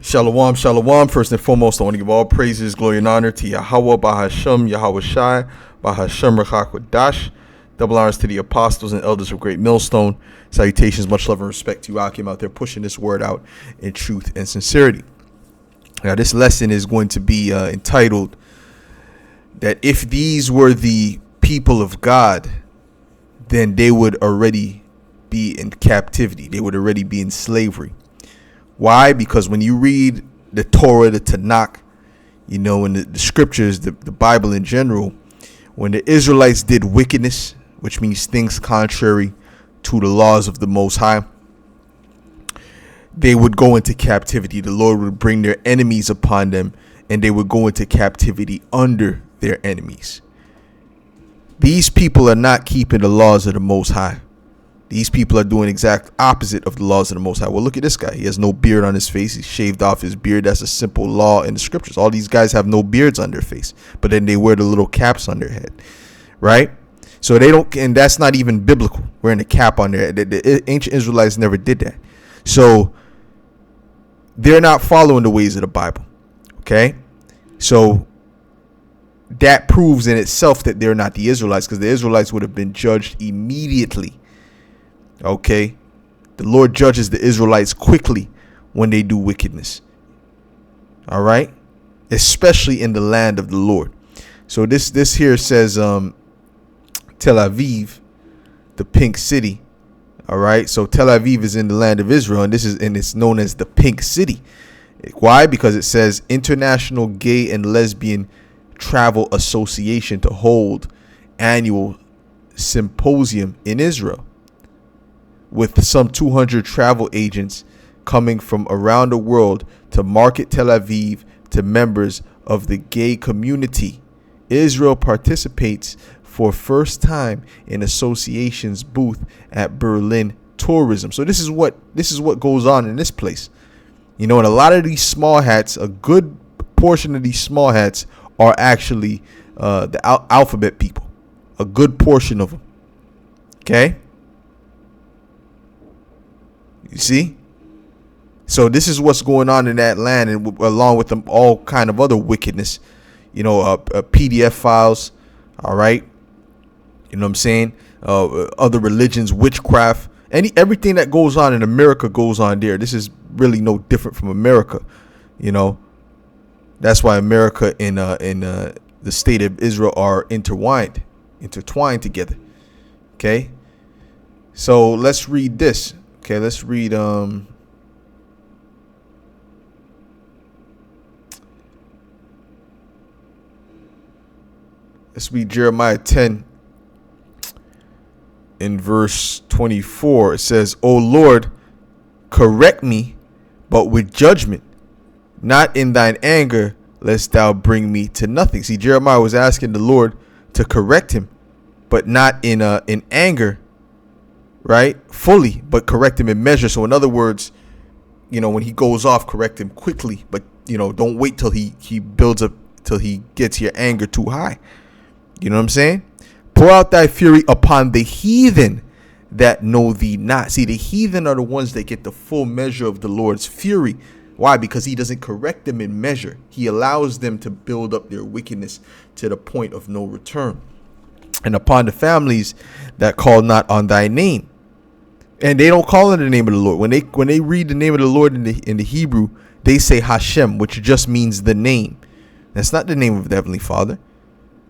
Shalom, shalom. First and foremost, I want to give all praises, glory, and honor to Yahweh, Bahashem, Yahweh Shai, Bahashem, Rechakwadash. Double honors to the apostles and elders of Great Millstone. Salutations, much love and respect to you, Akim, out there pushing this word out in truth and sincerity. Now, this lesson is going to be entitled that if these were the people of God, then they would already be in captivity. They would already be in slavery. Why? Because when you read the Torah, the Tanakh, and the scriptures, the Bible in general, when the Israelites did wickedness, which means things contrary to the laws of the Most High, they would go into captivity. The Lord would bring their enemies upon them, and they would go into captivity under their enemies. These people are not keeping the laws of the Most High. These people are doing exact opposite of the laws of the Most High. Well, look at this guy. He has no beard on his face. He's shaved off his beard. That's a simple law in the scriptures. All these guys have no beards on their face, but then they wear the little caps on their head, right? So they don't, and that's not even biblical, wearing a cap on their head. The ancient Israelites never did that. So they're not following the ways of the Bible, okay? So that proves in itself that they're not the Israelites, because the Israelites would have been judged immediately. Okay, the Lord judges the Israelites quickly when they do wickedness. All right, especially in the land of the Lord. So this here says Tel Aviv, the pink city. All right, so Tel Aviv is in the land of Israel, and it's known as the pink city. Why? Because it says International Gay and Lesbian Travel Association to hold annual symposium in Israel, with some 200 travel agents coming from around the world to market Tel Aviv to members of the gay community. Israel participates for first time in association's booth at Berlin Tourism. So this is what goes on in this place. And a lot of these small hats, a good portion of these small hats are actually the alphabet people. A good portion of them. Okay? You see? So this is what's going on in that land, and along with them all kind of other wickedness, PDF files. All right. You know what I'm saying? Other religions, witchcraft, everything that goes on in America goes on there. This is really no different from America. That's why America and the state of Israel are intertwined together. Okay. So let's read this. Okay, let's read Jeremiah 10 in verse 24. It says, "O Lord, correct me, but with judgment, not in thine anger, lest thou bring me to nothing." See, Jeremiah was asking the Lord to correct him, but not in anger, right? Fully, but correct him in measure. So in other words, when he goes off, correct him quickly, but don't wait till he builds up, till he gets your anger too high. You know what I'm saying? "Pour out thy fury upon the heathen that know thee not." See, the heathen are the ones that get the full measure of the Lord's fury. Why? Because he doesn't correct them in measure. He allows them to build up their wickedness to the point of no return. "And upon the families that call not on thy name." And they don't call on the name of the Lord. When they read the name of the Lord in the Hebrew, they say Hashem, which just means the name. That's not the name of the Heavenly Father.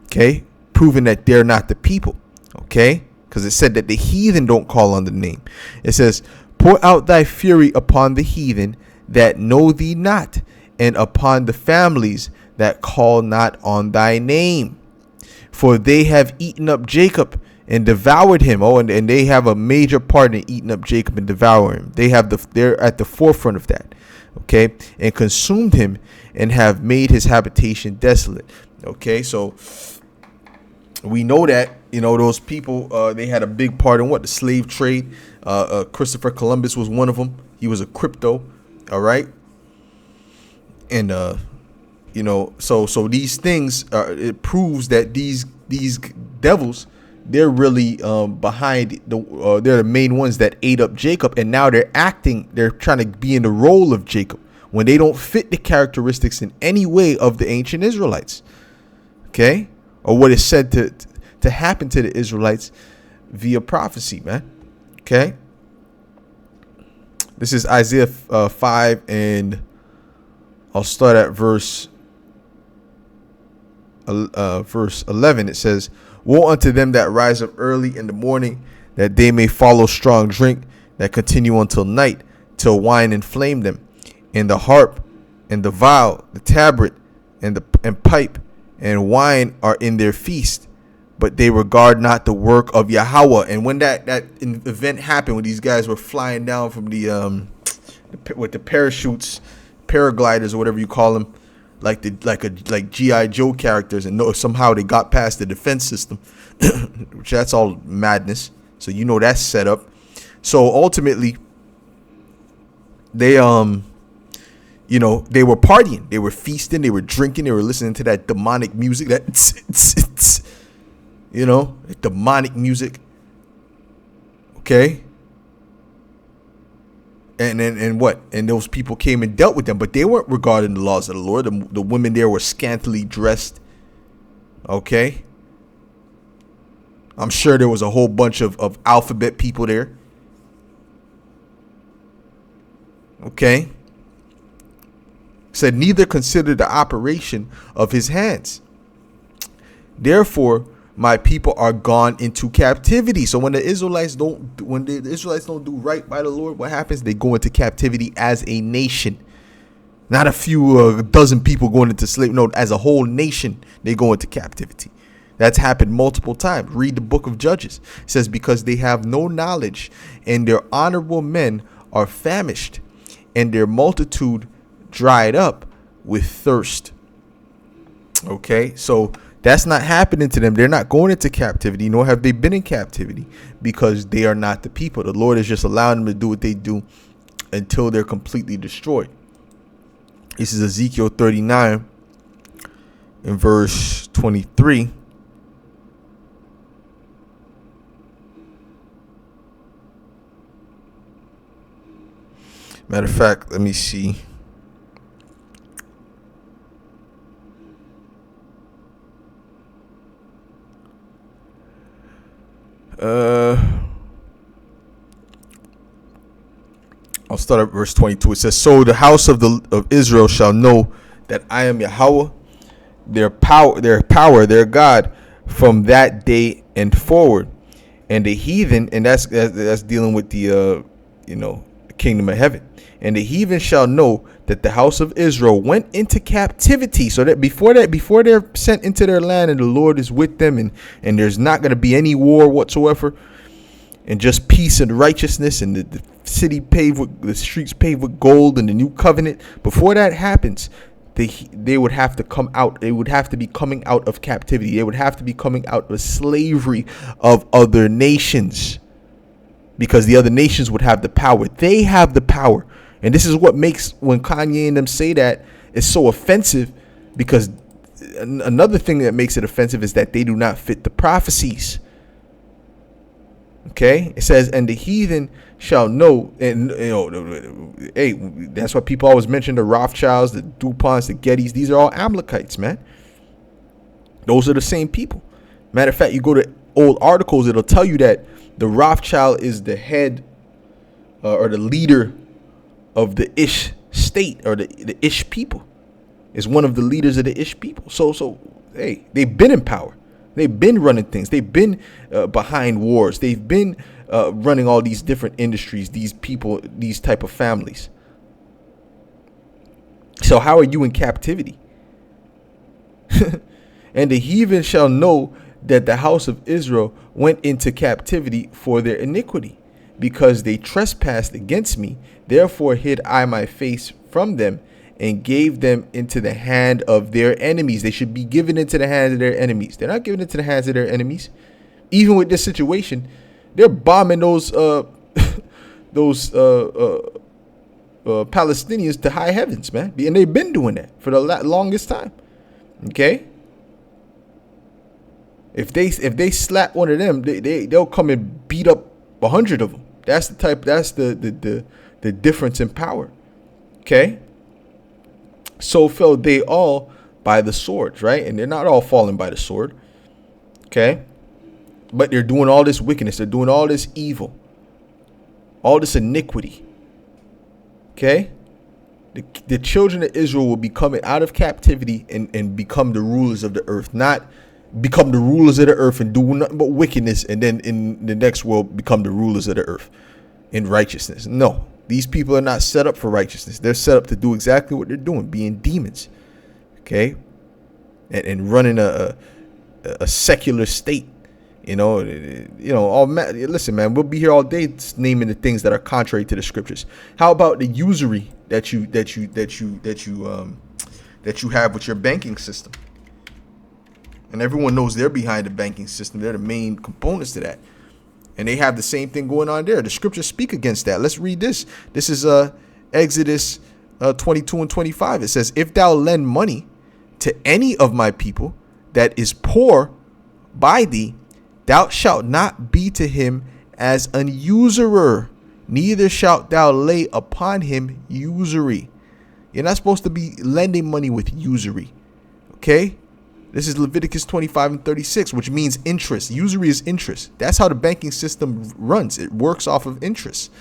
Okay? Proving that they're not the people. Okay? Because it said that the heathen don't call on the name. It says, "Pour out thy fury upon the heathen that know thee not, and upon the families that call not on thy name. For they have eaten up Jacob and devoured him." Oh, and they have a major part in eating up Jacob and devouring him. They're at the forefront of that. Okay, "and consumed him, and have made his habitation desolate." Okay, so we know that those people they had a big part in the slave trade. Christopher Columbus was one of them. He was a crypto. All right, and so these things it proves that these devils, they're really behind they're the main ones that ate up Jacob, and now they're trying to be in the role of Jacob, when they don't fit the characteristics in any way of the ancient Israelites, okay, or what is said to happen to the Israelites via prophecy, man. Okay, this is Isaiah 5, and I'll start at verse 11. It says, "Woe unto them that rise up early in the morning, that they may follow strong drink, that continue until night, till wine inflame them, and the harp, and the viol, the tabret, and pipe, and wine are in their feast, but they regard not the work of Yahweh." And when that event happened, when these guys were flying down from with the parachutes, paragliders, or whatever you call them, like G.I. Joe characters, and somehow they got past the defense system, which that's all madness. So that's set up. So ultimately, they they were partying, they were feasting, they were drinking, they were listening to that demonic music, demonic music. Okay. And what? And those people came and dealt with them, but they weren't regarding the laws of the Lord. The women there were scantily dressed. Okay. I'm sure there was a whole bunch of alphabet people there. Okay. Said, neither consider the operation of his hands. Therefore, my people are gone into captivity. So when the Israelites don't do right by the Lord, what happens? They go into captivity as a nation. Not a few dozen people going into slavery. No, as a whole nation, they go into captivity. That's happened multiple times. Read the book of Judges. It says, because they have no knowledge, and their honorable men are famished, and their multitude dried up with thirst. Okay, so that's not happening to them. They're not going into captivity, nor have they been in captivity, because they are not the people. The Lord is just allowing them to do what they do until they're completely destroyed. This is Ezekiel 39 in verse 23. Matter of fact, let me see. I'll start at verse 22. It says, "So the house of Israel shall know that I am Yahweh, their power, their God, from that day and forward. And the heathen," and that's dealing with the kingdom of heaven. "And the heathen shall know that the house of Israel went into captivity." So that before they're sent into their land, and the Lord is with them, and there's not going to be any war whatsoever, and just peace and righteousness, and the city paved with the streets paved with gold, and the new covenant. Before that happens, they would have to come out. They would have to be coming out of captivity. They would have to be coming out of slavery of other nations, because the other nations would have the power. They have the power. And this is what makes, when Kanye and them say that, it's so offensive, because another thing that makes it offensive is that they do not fit the prophecies. Okay, it says, "And the heathen shall know," and hey, that's why people always mention the Rothschilds, the DuPonts, the Gettys. These are all Amalekites, man. Those are the same people. Matter of fact, you go to old articles, it'll tell you that the Rothschild is the head or the leader of the Ish state, or the Ish people. Is one of the leaders of the Ish people. So hey, they've been in power. They've been running things. They've been behind wars. They've been running all these different industries, these people, these type of families. So how are you in captivity? "And the heathen shall know that the house of Israel went into captivity for their iniquity, because they trespassed against me. Therefore hid I my face from them, and gave them into the hand of their enemies." They should be given into the hands of their enemies. They're not given into the hands of their enemies. Even with this situation, they're bombing those Palestinians to high heavens, man. And they've been doing that for the longest time. Okay. If they slap one of them, they'll come and beat up 100 of them. That's the difference in power. Okay. So fell they all by the sword, right? And they're not all falling by the sword, okay? But they're doing all this wickedness. They're doing all this evil, all this iniquity, okay? The children of Israel will be coming out of captivity and become the rulers of the earth, not become the rulers of the earth and do nothing but wickedness, and then in the next world become the rulers of the earth in righteousness. No, these people are not set up for righteousness. They're set up to do exactly what they're doing, being demons, okay, and running a secular state. Listen, man, we'll be here all day naming the things that are contrary to the scriptures. How about the usury that you have with your banking system? And everyone knows they're behind the banking system. They're the main components to that. And they have the same thing going on there. The scriptures speak against that. Let's read this. This is Exodus 22 and 25. It says, if thou lend money to any of my people that is poor by thee, thou shalt not be to him as an usurer, neither shalt thou lay upon him usury. You're not supposed to be lending money with usury. Okay? This is Leviticus 25 and 36, which means interest. Usury is interest. That's how the banking system runs. It works off of interest.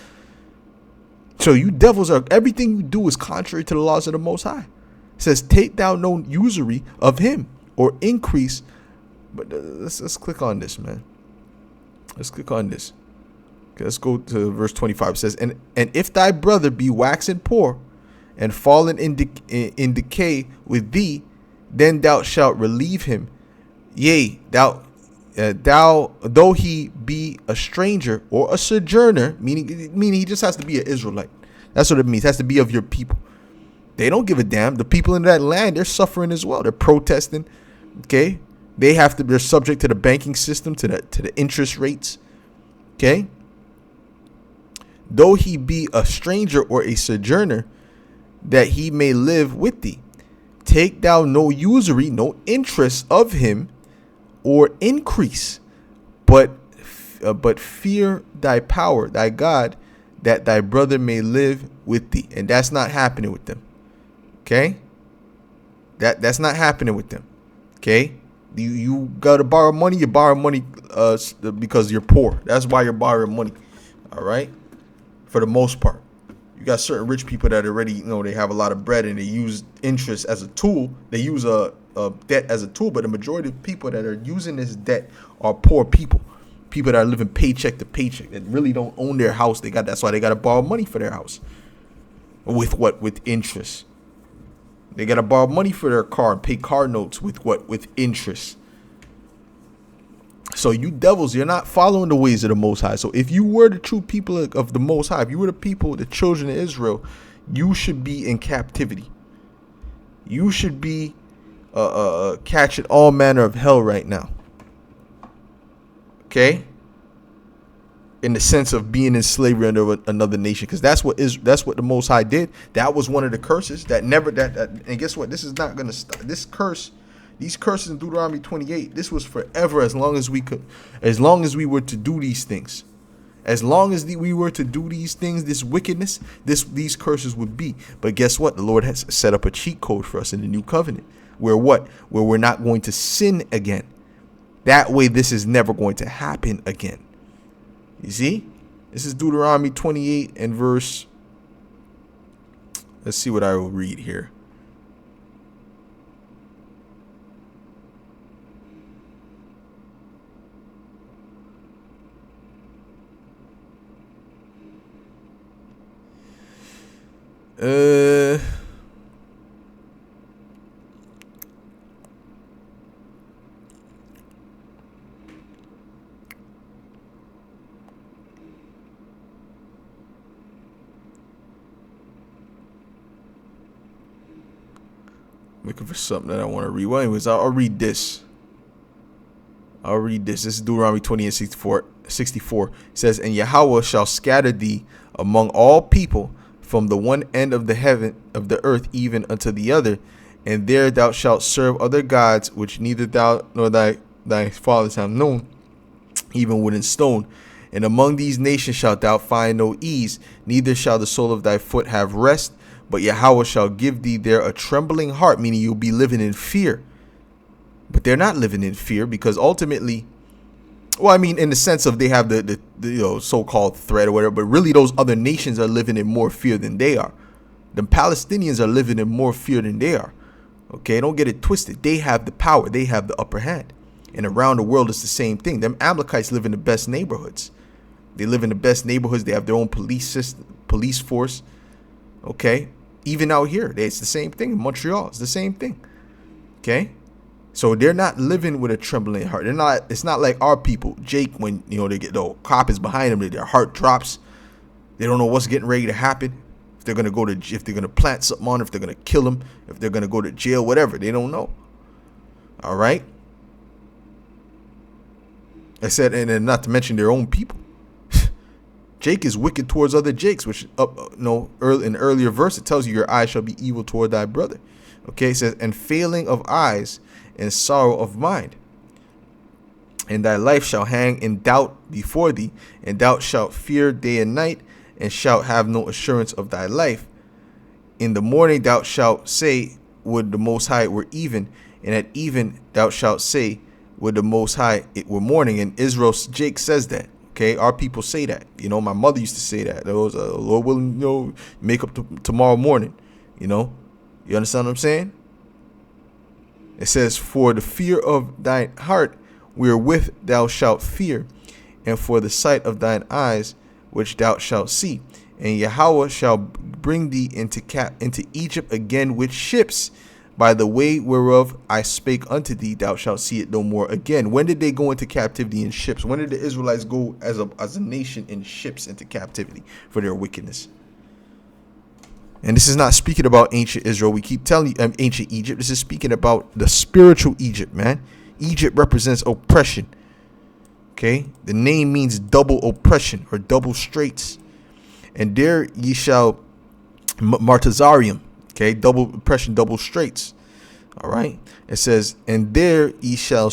So you devils everything you do is contrary to the laws of the Most High. It says, take thou no usury of him or increase. But let's click on this, man. Let's click on this. Okay, let's go to verse 25. It says, and if thy brother be waxen poor and fallen in decay with thee, then thou shalt relieve him. Yea, thou though he be a stranger or a sojourner, meaning he just has to be an Israelite. That's what it means. It has to be of your people. They don't give a damn. The people in that land, they're suffering as well. They're protesting. Okay, they're subject to the banking system, to the interest rates. Okay, though he be a stranger or a sojourner, that he may live with thee. Take thou no usury, no interest of him, or increase, but fear thy power, thy God, that thy brother may live with thee. And that's not happening with them. Okay? That's not happening with them. Okay? You gotta borrow money. You borrow money because you're poor. That's why you're borrowing money. All right? For the most part. You got certain rich people that already, they have a lot of bread and they use interest as a tool. They use a debt as a tool, but the majority of people that are using this debt are poor people. People that are living paycheck to paycheck, that really don't own their house. That's why they got to borrow money for their house. With what? With interest. They got to borrow money for their car and pay car notes with what? With interest. So you devils, you're not following the ways of the Most High. So if you were the true people of the Most High, if you were the people, the children of Israel, you should be in captivity. You should be catching all manner of hell right now. Okay? In the sense of being in slavery under another nation, because that's what the Most High did. That was one of the curses and guess what? This is not going to stop. These curses in Deuteronomy 28, this was forever, as long as we were to do these things. As long as we were to do these things, this wickedness, these curses would be. But guess what? The Lord has set up a cheat code for us in the new covenant. Where we're not going to sin again. That way, this is never going to happen again. You see? This is Deuteronomy 28 and verse. Let's see what I will read here. Looking for something that I want to read. Well, anyways, I'll read this. This is Deuteronomy 20 and 64. It says, and Yahweh shall scatter thee among all people from the one end of the heaven of the earth even unto the other, and there thou shalt serve other gods which neither thou nor thy fathers have known, even wood and stone. And among these nations shalt thou find no ease, neither shall the sole of thy foot have rest, But Yahweh shall give thee there a trembling heart, meaning you'll be living in fear. But they're not living in fear, because ultimately, well, I mean, in the sense of they have the so-called threat or whatever, but really those other nations are living in more fear than they are. The Palestinians are living in more fear than they are. Okay, don't get it twisted. They have the power. They have the upper hand. And around the world, it's the same thing. Them Amalekites live in the best neighborhoods. They live in the best neighborhoods. They have their own police system, police force. Okay, even out here, it's the same thing. In Montreal, it's the same thing. Okay. So they're not living with a trembling heart. They're not. It's not like our people. Jake, when they get the cop is behind them, their heart drops. They don't know what's getting ready to happen. If they're gonna if they're gonna plant something on, if they're gonna kill them, if they're gonna go to jail, whatever. They don't know. All right. I said, and then not to mention their own people. Jake is wicked towards other Jakes, which in earlier verse it tells you your eye shall be evil toward thy brother. Okay, it says, and failing of eyes and sorrow of mind, and thy life shall hang in doubt before thee, and thou shalt fear day and night, and shalt have no assurance of thy life. In the morning thou shalt say, would the Most High it were even, and at even thou shalt say, would the Most High it were morning. And Israel, Jake says that. Okay, our people say that. My mother used to say that. There was a Lord willing, make up tomorrow morning. You understand what I'm saying? It says, for the fear of thine heart wherewith thou shalt fear, and for the sight of thine eyes which thou shalt see. And Yahweh shall bring thee into Egypt again with ships, by the way whereof I spake unto thee, thou shalt see it no more again. When did they go into captivity in ships? When did the Israelites go as a nation in ships into captivity for their wickedness? And this is not speaking about ancient Israel. We keep telling you ancient Egypt. This is speaking about the spiritual Egypt, man. Egypt represents oppression. Okay, the name means double oppression or double straits. And there ye shall martizarium. Okay, double oppression, double straits. All right. It says, and there ye shall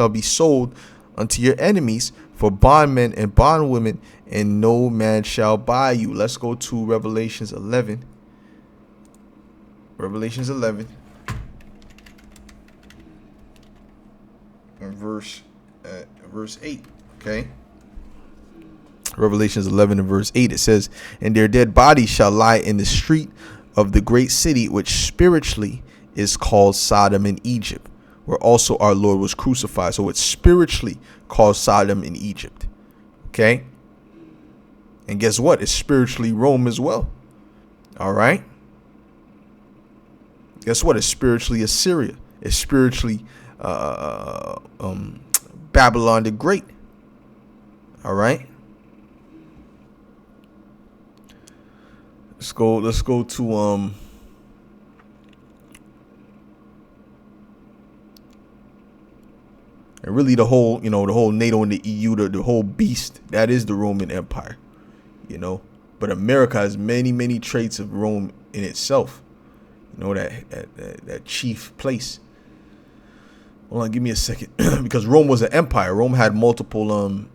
be sold unto your enemies for bondmen and bondwomen, and no man shall buy you. Let's go to Revelations 11. Revelations 11. Verse 8. Okay. Revelations 11 and verse 8. It says, and their dead bodies shall lie in the street of the great city, which spiritually is called Sodom and Egypt, where also our Lord was crucified. So it's spiritually called Sodom and Egypt. Okay. And guess what? It's spiritually Rome as well. All right. Guess what? It's spiritually Assyria. It's spiritually Babylon the Great. All right. Let's go to and really the whole NATO and the EU, the whole beast that is the Roman Empire, but America has many traits of Rome in itself, that chief place. Hold on, give me a second. Because Rome was an empire. Rome had multiple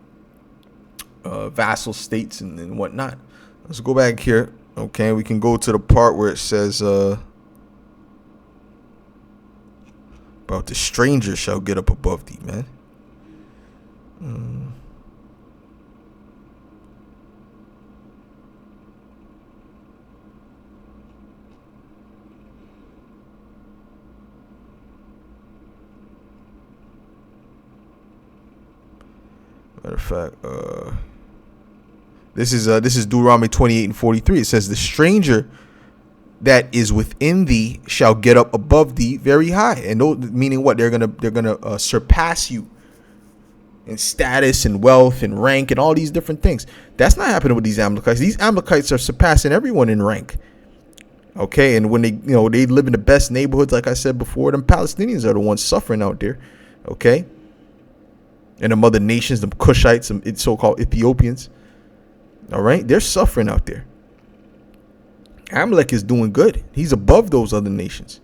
vassal states and whatnot. Let's go back here. Okay, we can go to the part where it says about the stranger shall get up above thee, man. Matter of fact, this is Deuteronomy 28 and 43. It says, the stranger that is within thee shall get up above thee very high. And meaning what? They're gonna surpass you in status and wealth and rank and all these different things. That's not happening with these Amalekites. These Amalekites are surpassing everyone in rank. Okay, and when they live in the best neighborhoods, like I said before, them Palestinians are the ones suffering out there. Okay, and the other nations, the Cushites, some so-called Ethiopians. All right, they're suffering out there. Amalek is doing good. He's above those other nations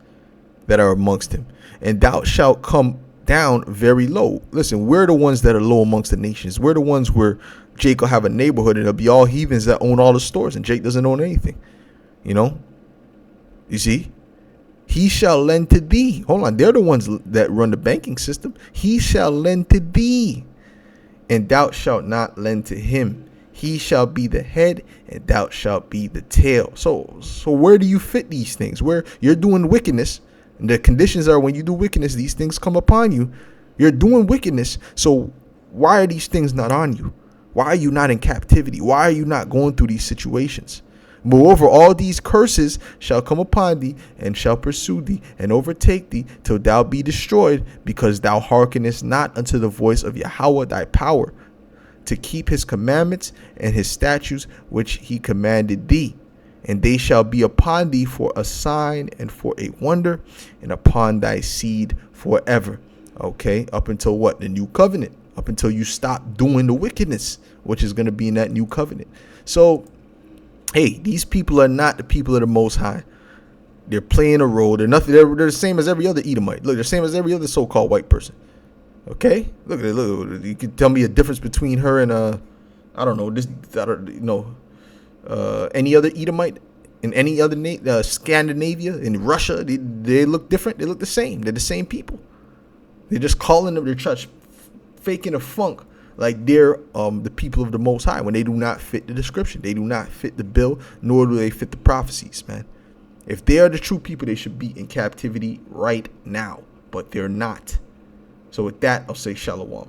that are amongst him. And thou shalt come down very low. Listen, we're the ones that are low amongst the nations. We're the ones where Jake will have a neighborhood and it'll be all heathens that own all the stores, and Jake doesn't own anything. You see? He shall lend to thee. Hold on. They're the ones that run the banking system. He shall lend to thee, and thou shalt not lend to him. He shall be the head, and thou shalt be the tail. So where do you fit these things? Where you're doing wickedness, and the conditions are when you do wickedness, these things come upon you. You're doing wickedness. So why are these things not on you? Why are you not in captivity? Why are you not going through these situations? Moreover, all these curses shall come upon thee, and shall pursue thee, and overtake thee, till thou be destroyed, because thou hearkenest not unto the voice of Yahweh thy power, to keep his commandments and his statutes which he commanded thee. And they shall be upon thee for a sign and for a wonder, and upon thy seed forever. Okay, up until what? The new covenant. Up until you stop doing the wickedness, which is going to be in that new covenant. So, hey, these people are not the people of the Most High. They're playing a role. They're nothing. They're the same as every other Edomite. Look, they're the same as every other so-called white person. Okay, look at it. Look, you can tell me a difference between her and I don't know this. I don't any other Edomite in any other Scandinavia, in Russia. They look different. They look the same. They're the same people. They're just calling them. They're just faking a funk like they're the people of the Most High when they do not fit the description. They do not fit the bill, nor do they fit the prophecies, man. If they are the true people, they should be in captivity right now, but they're not. So with that, I'll say shalom.